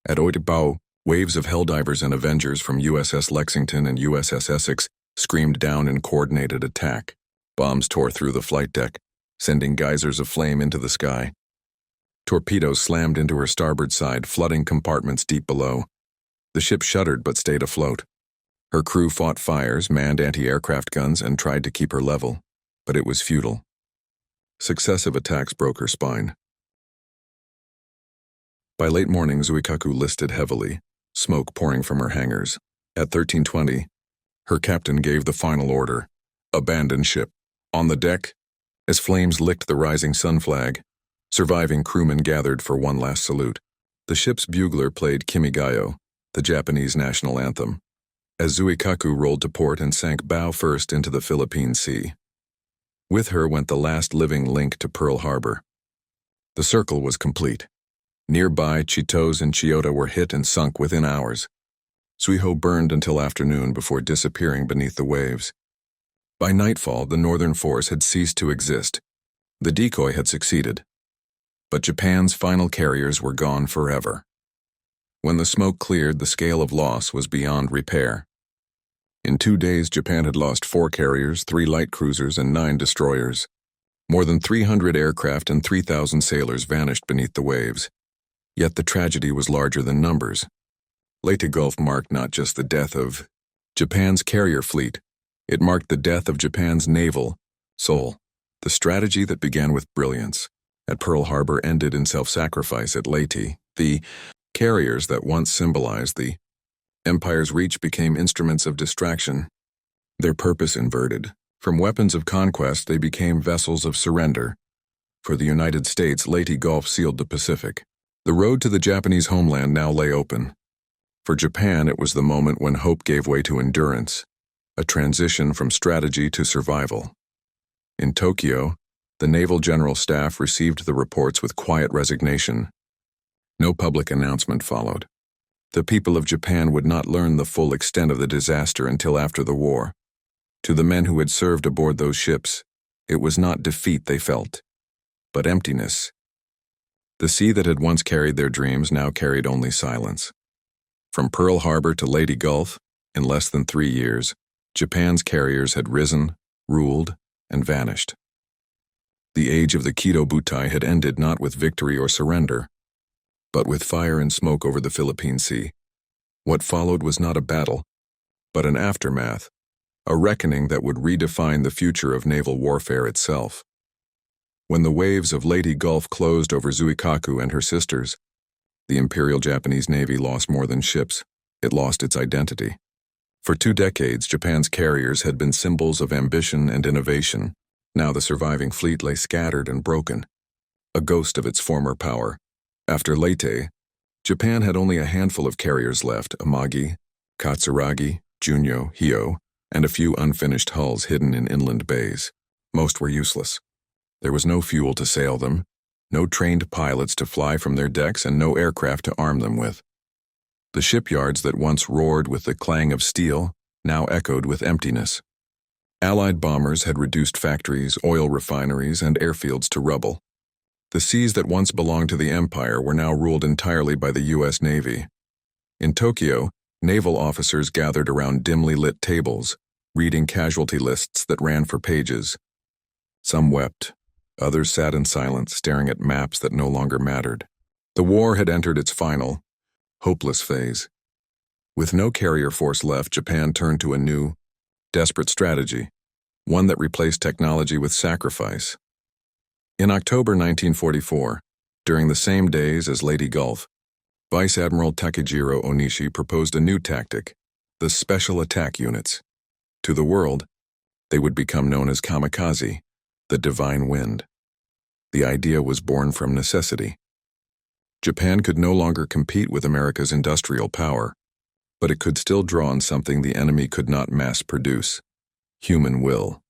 At Oitibao, waves of Helldivers and Avengers from USS Lexington and USS Essex screamed down in coordinated attack. Bombs tore through the flight deck, sending geysers of flame into the sky. Torpedoes slammed into her starboard side, flooding compartments deep below. The ship shuddered but stayed afloat. Her crew fought fires, manned anti-aircraft guns, and tried to keep her level, but it was futile. Successive attacks broke her spine. By late morning, Shokaku listed heavily, smoke pouring from her hangars. At 13:20, her captain gave the final order: abandon ship. On the deck, as flames licked the rising sun flag, surviving crewmen gathered for one last salute. The ship's bugler played Kimigayo, the Japanese national anthem, as Shokaku rolled to port and sank bow first into the Philippine Sea. With her went the last living link to Pearl Harbor. The circle was complete. Nearby, Chitos and Chiyoda were hit and sunk within hours. Suiho burned until afternoon before disappearing beneath the waves. By nightfall, the northern force had ceased to exist. The decoy had succeeded. But Japan's final carriers were gone forever. When the smoke cleared, the scale of loss was beyond repair. In 2 days, Japan had lost 4 carriers, 3 light cruisers, and 9 destroyers. More than 300 aircraft and 3,000 sailors vanished beneath the waves. Yet the tragedy was larger than numbers. Leyte Gulf marked not just the death of Japan's carrier fleet, it marked the death of Japan's naval soul. The strategy that began with brilliance at Pearl Harbor ended in self-sacrifice at Leyte. The carriers that once symbolized the Empire's reach became instruments of distraction. Their purpose inverted. From weapons of conquest, they became vessels of surrender. For the United States, Leyte Gulf sealed the Pacific. The road to the Japanese homeland now lay open. For Japan, it was the moment when hope gave way to endurance, a transition from strategy to survival. In Tokyo, the Naval General Staff received the reports with quiet resignation. No public announcement followed. The people of Japan would not learn the full extent of the disaster until after the war. To the men who had served aboard those ships, it was not defeat they felt, but emptiness. The sea that had once carried their dreams now carried only silence. From Pearl Harbor to Leyte Gulf, in less than 3 years, Japan's carriers had risen, ruled, and vanished. The age of the Kido Butai had ended not with victory or surrender, but with fire and smoke over the Philippine Sea. What followed was not a battle, but an aftermath, a reckoning that would redefine the future of naval warfare itself. When the waves of Leyte Gulf closed over Shokaku and her sisters, the Imperial Japanese Navy lost more than ships. It lost its identity. For 2 decades, Japan's carriers had been symbols of ambition and innovation. Now the surviving fleet lay scattered and broken, a ghost of its former power. After Leyte, Japan had only a handful of carriers left: Akagi, Katsuragi, Junyo, Hio, and a few unfinished hulls hidden in inland bays. Most were useless. There was no fuel to sail them, no trained pilots to fly from their decks, and no aircraft to arm them with. The shipyards that once roared with the clang of steel now echoed with emptiness. Allied bombers had reduced factories, oil refineries, and airfields to rubble. The seas that once belonged to the Empire were now ruled entirely by the U.S. Navy. In Tokyo, naval officers gathered around dimly lit tables, reading casualty lists that ran for pages. Some wept. Others sat in silence, staring at maps that no longer mattered. The war had entered its final, hopeless phase. With no carrier force left, Japan turned to a new, desperate strategy, one that replaced technology with sacrifice. In October 1944, during the same days as Leyte Gulf, Vice Admiral Takejiro Onishi proposed a new tactic: the Special Attack Units. To the world, they would become known as kamikaze, the divine wind. The idea was born from necessity. Japan could no longer compete with America's industrial power, but it could still draw on something the enemy could not mass produce: human will.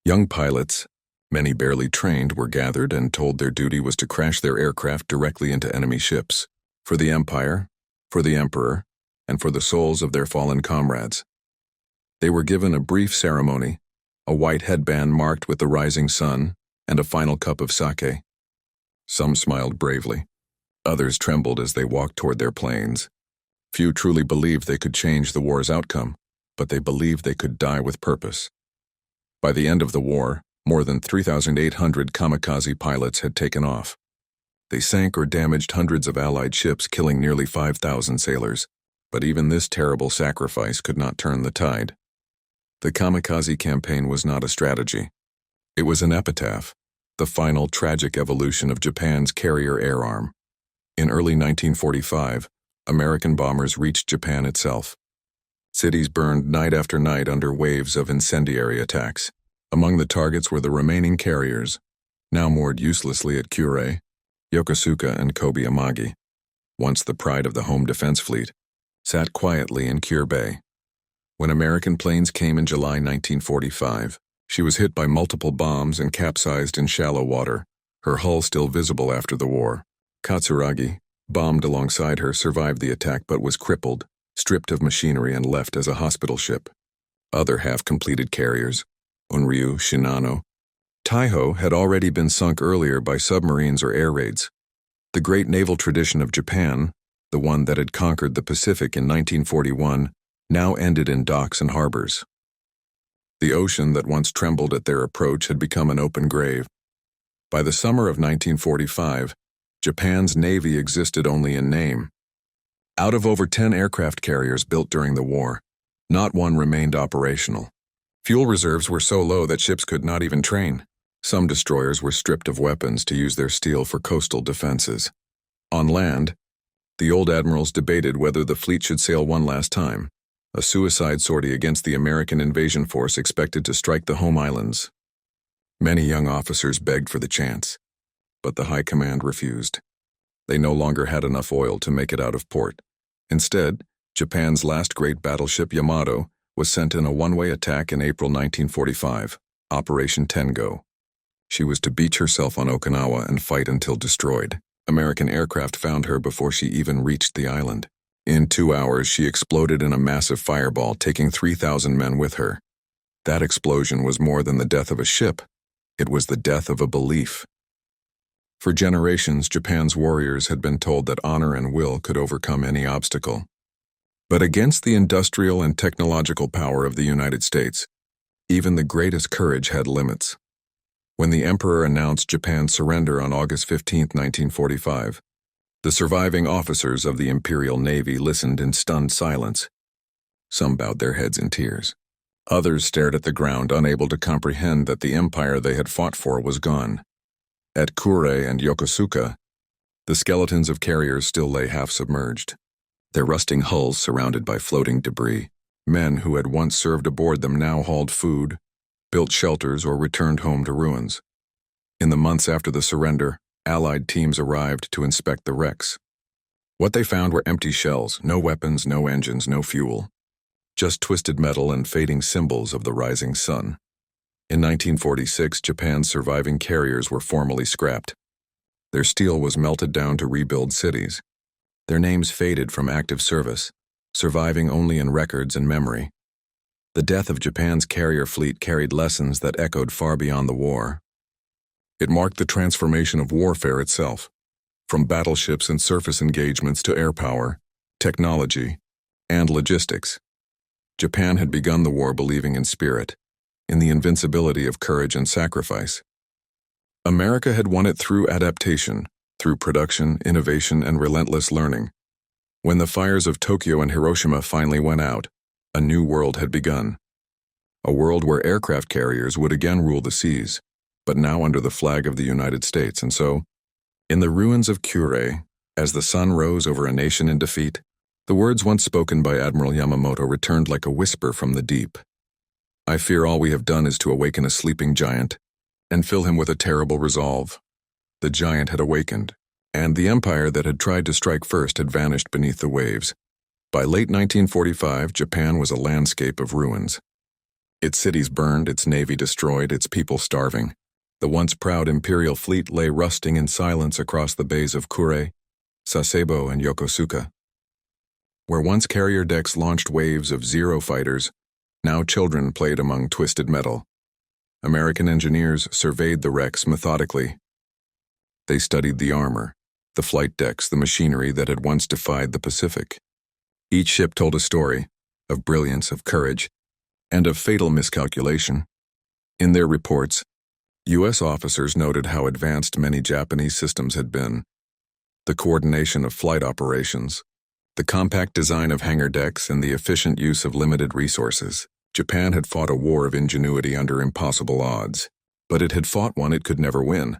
Young pilots, many barely trained, were gathered and told their duty was to crash their aircraft directly into enemy ships, for the Empire, for the Emperor, and for the souls of their fallen comrades. They were given a brief ceremony, a white headband marked with the rising sun, and a final cup of sake. Some smiled bravely. Others trembled as they walked toward their planes. Few truly believed they could change the war's outcome, but they believed they could die with purpose. By the end of the war, more than 3,800 kamikaze pilots had taken off. They sank or damaged hundreds of Allied ships, killing nearly 5,000 sailors. But even this terrible sacrifice could not turn the tide. The kamikaze campaign was not a strategy. It was an epitaph, the final tragic evolution of Japan's carrier air arm. In early 1945, American bombers reached Japan itself. Cities burned night after night under waves of incendiary attacks. Among the targets were the remaining carriers, now moored uselessly at Kure, Yokosuka, and Kobe Amagi, once the pride of the home defense fleet, sat quietly in Kure Bay. When American planes came in July 1945, she was hit by multiple bombs and capsized in shallow water, her hull still visible after the war. Katsuragi, bombed alongside her, survived the attack but was crippled, stripped of machinery, and left as a hospital ship. Other half-completed carriers, Unryu, Shinano, Taiho, had already been sunk earlier by submarines or air raids. The great naval tradition of Japan, the one that had conquered the Pacific in 1941, now ended in docks and harbors. The ocean that once trembled at their approach had become an open grave. By the summer of 1945, Japan's navy existed only in name. Out of over 10 aircraft carriers built during the war, not one remained operational. Fuel reserves were so low that ships could not even train. Some destroyers were stripped of weapons to use their steel for coastal defenses. On land, the old admirals debated whether the fleet should sail one last time, a suicide sortie against the American invasion force expected to strike the home islands. Many young officers begged for the chance, but the high command refused. They no longer had enough oil to make it out of port. Instead, Japan's last great battleship, Yamato, was sent in a one-way attack in April 1945, Operation Tengo. She was to beach herself on Okinawa and fight until destroyed. American aircraft found her before she even reached the island. In 2 hours, she exploded in a massive fireball, taking 3,000 men with her. That explosion was more than the death of a ship. It was the death of a belief. For generations, Japan's warriors had been told that honor and will could overcome any obstacle. But against the industrial and technological power of the United States, even the greatest courage had limits. When the Emperor announced Japan's surrender on August 15, 1945, the surviving officers of the Imperial Navy listened in stunned silence. Some bowed their heads in tears. Others stared at the ground, unable to comprehend that the empire they had fought for was gone. At Kure and Yokosuka, the skeletons of carriers still lay half-submerged, their rusting hulls surrounded by floating debris. Men who had once served aboard them now hauled food, built shelters, or returned home to ruins. In the months after the surrender, Allied teams arrived to inspect the wrecks. What they found were empty shells, no weapons, no engines, no fuel. Just twisted metal and fading symbols of the rising sun. In 1946, Japan's surviving carriers were formally scrapped. Their steel was melted down to rebuild cities. Their names faded from active service, surviving only in records and memory. The death of Japan's carrier fleet carried lessons that echoed far beyond the war. It marked the transformation of warfare itself, from battleships and surface engagements to air power, technology, and logistics. Japan had begun the war believing in spirit, in the invincibility of courage and sacrifice. America had won it through adaptation, through production, innovation, and relentless learning. When the fires of Tokyo and Hiroshima finally went out, a new world had begun. A world where aircraft carriers would again rule the seas, but now under the flag of the United States. And so, in the ruins of Kure, as the sun rose over a nation in defeat, the words once spoken by Admiral Yamamoto returned like a whisper from the deep. "I fear all we have done is to awaken a sleeping giant. and fill him with a terrible resolve. The giant had awakened, and the empire that had tried to strike first had vanished beneath the waves. By late 1945, Japan was a landscape of ruins. Its cities burned, its navy destroyed, its people starving. The once proud imperial fleet lay rusting in silence across the bays of Kure, Sasebo, and Yokosuka. Where once carrier decks launched waves of Zero fighters, now children played among twisted metal. American engineers surveyed the wrecks methodically. They studied the armor, the flight decks, the machinery that had once defied the Pacific. Each ship told a story of brilliance, of courage, and of fatal miscalculation. In their reports, U.S. officers noted how advanced many Japanese systems had been. The coordination of flight operations, the compact design of hangar decks, and the efficient use of limited resources. Japan had fought a war of ingenuity under impossible odds, but it had fought one it could never win.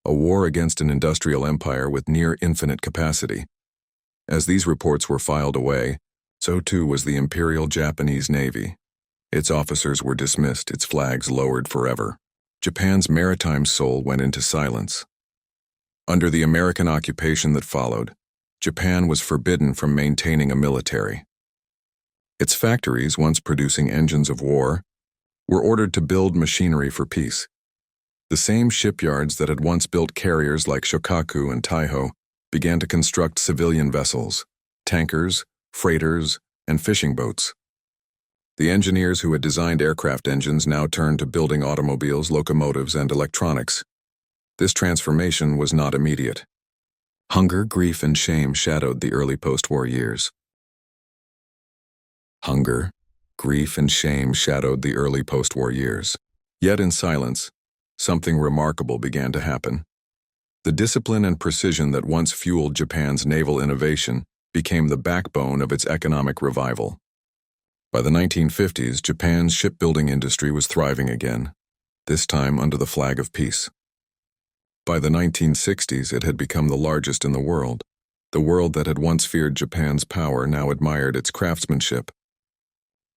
A war against an industrial empire with near infinite capacity. As these reports were filed away, so too was the Imperial Japanese Navy. Its officers were dismissed, its flags lowered forever. Japan's maritime soul went into silence. Under the American occupation that followed, Japan was forbidden from maintaining a military. Its factories, once producing engines of war, were ordered to build machinery for peace. The same shipyards that had once built carriers like Shokaku and Taiho began to construct civilian vessels, tankers, freighters, and fishing boats. The engineers who had designed aircraft engines now turned to building automobiles, locomotives, and electronics. This transformation was not immediate. Hunger, grief, and shame shadowed the early post-war years. Hunger, grief, and shame shadowed the early post-war years. Yet in silence, something remarkable began to happen. The discipline and precision that once fueled Japan's naval innovation became the backbone of its economic revival. By the 1950s, Japan's shipbuilding industry was thriving again, this time under the flag of peace. By the 1960s, it had become the largest in the world that had once feared Japan's power now admired its craftsmanship.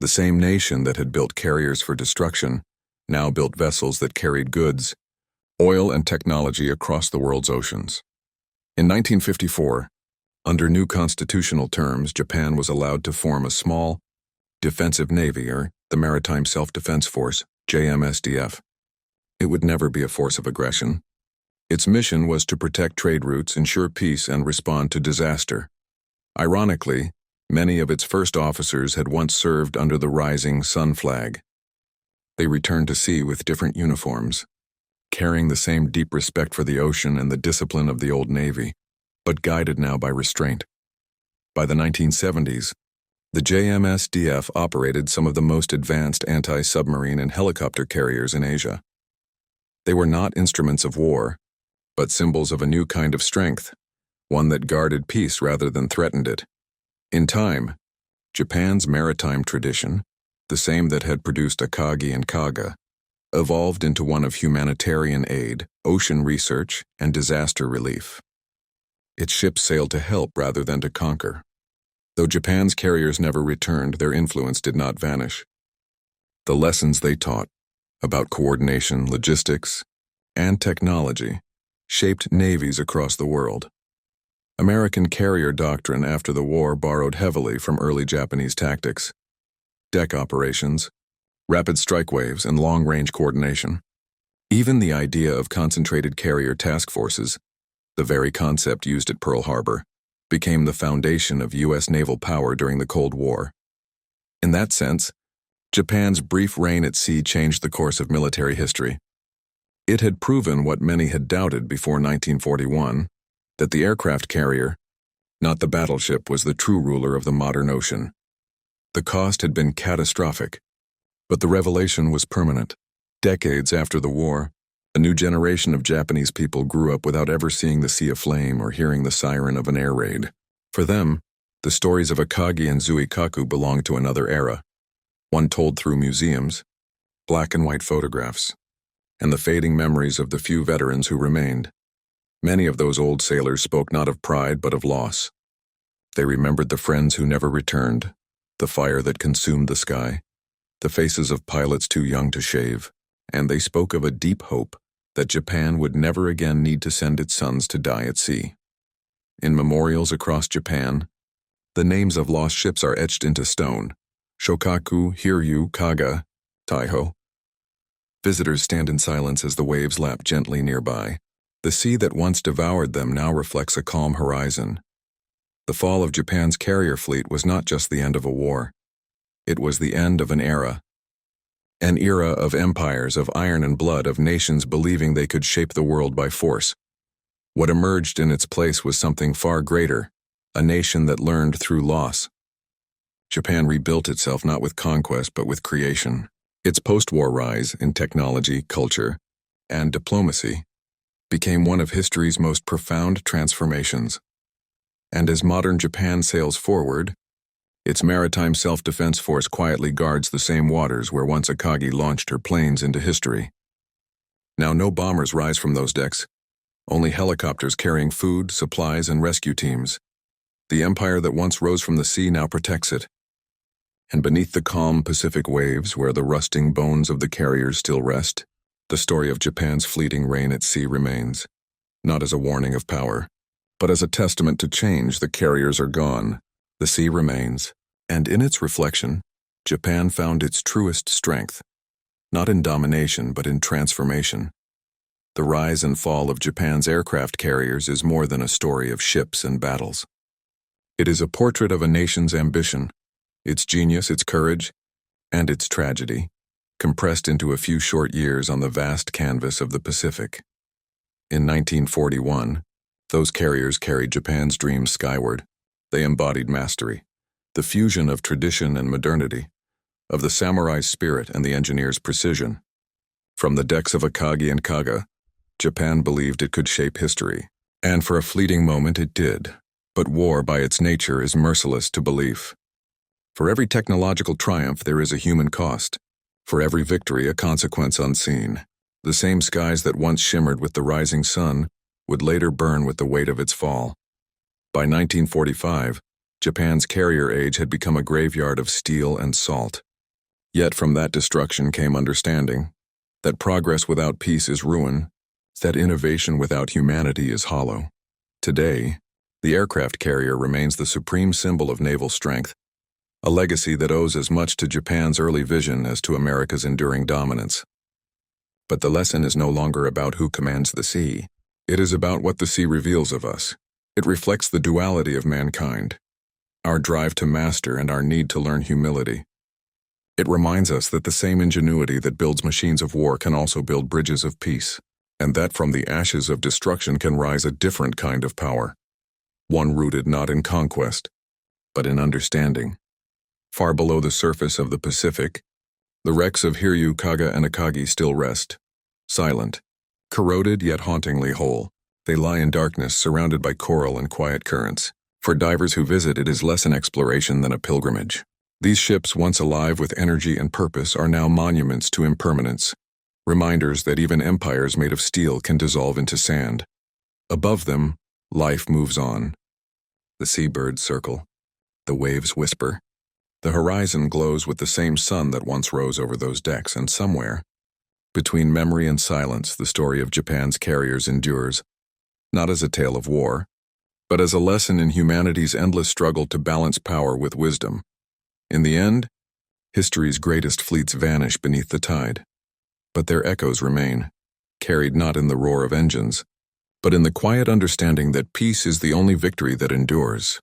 The same nation that had built carriers for destruction now built vessels that carried goods, oil, and technology across the world's oceans. In 1954, under new constitutional terms, Japan was allowed to form a small, defensive navy, or the Maritime Self-Defense Force, JMSDF. It would never be a force of aggression. Its mission was to protect trade routes, ensure peace, and respond to disaster. Ironically, many of its first officers had once served under the rising sun flag. They returned to sea with different uniforms, carrying the same deep respect for the ocean and the discipline of the old Navy, but guided now by restraint. By the 1970s, the JMSDF operated some of the most advanced anti-submarine and helicopter carriers in Asia. They were not instruments of war, but symbols of a new kind of strength, one that guarded peace rather than threatened it. In time, Japan's maritime tradition, the same that had produced Akagi and Kaga, evolved into one of humanitarian aid, ocean research, and disaster relief. Its ships sailed to help rather than to conquer. Though Japan's carriers never returned, their influence did not vanish. The lessons they taught about coordination, logistics, and technology shaped navies across the world. American carrier doctrine after the war borrowed heavily from early Japanese tactics, deck operations, rapid strike waves, and long-range coordination. Even the idea of concentrated carrier task forces, the very concept used at Pearl Harbor, became the foundation of U.S. naval power during the Cold War. In that sense, Japan's brief reign at sea changed the course of military history. It had proven what many had doubted before 1941, that the aircraft carrier, not the battleship, was the true ruler of the modern ocean. The cost had been catastrophic, but the revelation was permanent. Decades after the war, a new generation of Japanese people grew up without ever seeing the sea aflame or hearing the siren of an air raid. For them, the stories of Akagi and Shokaku belonged to another era, one told through museums, black and white photographs, and the fading memories of the few veterans who remained. Many of those old sailors spoke not of pride but of loss. They remembered the friends who never returned, the fire that consumed the sky, the faces of pilots too young to shave, and they spoke of a deep hope that Japan would never again need to send its sons to die at sea. In memorials across Japan, the names of lost ships are etched into stone: Shokaku, Hiryu, Kaga, Taiho. Visitors stand in silence as the waves lap gently nearby. The sea that once devoured them now reflects a calm horizon. The fall of Japan's carrier fleet was not just the end of a war. It was the end of an era. An era of empires, of iron and blood, of nations believing they could shape the world by force. What emerged in its place was something far greater, a nation that learned through loss. Japan rebuilt itself not with conquest but with creation. Its post-war rise in technology, culture, and diplomacy became one of history's most profound transformations. And as modern Japan sails forward, its maritime self-defense force quietly guards the same waters where once Akagi launched her planes into history. Now no bombers rise from those decks, only helicopters carrying food, supplies, and rescue teams. The empire that once rose from the sea now protects it. And beneath the calm Pacific waves, where the rusting bones of the carriers still rest, the story of Japan's fleeting reign at sea remains, not as a warning of power, but as a testament to change. The carriers are gone, the sea remains, and in its reflection, Japan found its truest strength, not in domination but in transformation. The rise and fall of Japan's aircraft carriers is more than a story of ships and battles. It is a portrait of a nation's ambition, its genius, its courage, and its tragedy, compressed into a few short years on the vast canvas of the Pacific. In 1941, those carriers carried Japan's dreams skyward. They embodied mastery, the fusion of tradition and modernity, of the samurai's spirit and the engineer's precision. From the decks of Akagi and Kaga, Japan believed it could shape history, and for a fleeting moment it did. But war by its nature is merciless to belief. For every technological triumph there is a human cost. For every victory a consequence unseen. The same skies that once shimmered with the rising sun would later burn with the weight of its fall. By 1945, Japan's carrier age had become a graveyard of steel and salt. Yet from that destruction came understanding, that progress without peace is ruin, that innovation without humanity is hollow. Today, the aircraft carrier remains the supreme symbol of naval strength, a legacy that owes as much to Japan's early vision as to America's enduring dominance. But the lesson is no longer about who commands the sea. It is about what the sea reveals of us. It reflects the duality of mankind, our drive to master and our need to learn humility. It reminds us that the same ingenuity that builds machines of war can also build bridges of peace, and that from the ashes of destruction can rise a different kind of power, one rooted not in conquest, but in understanding. Far below the surface of the Pacific, the wrecks of Hiryu, Kaga, and Akagi still rest, silent, corroded yet hauntingly whole. They lie in darkness, surrounded by coral and quiet currents. For divers who visit, it is less an exploration than a pilgrimage. These ships, once alive with energy and purpose, are now monuments to impermanence, reminders that even empires made of steel can dissolve into sand. Above them, life moves on. The seabirds circle. The waves whisper. The horizon glows with the same sun that once rose over those decks, and somewhere, between memory and silence, the story of Japan's carriers endures, not as a tale of war, but as a lesson in humanity's endless struggle to balance power with wisdom. In the end, history's greatest fleets vanish beneath the tide, but their echoes remain, carried not in the roar of engines, but in the quiet understanding that peace is the only victory that endures.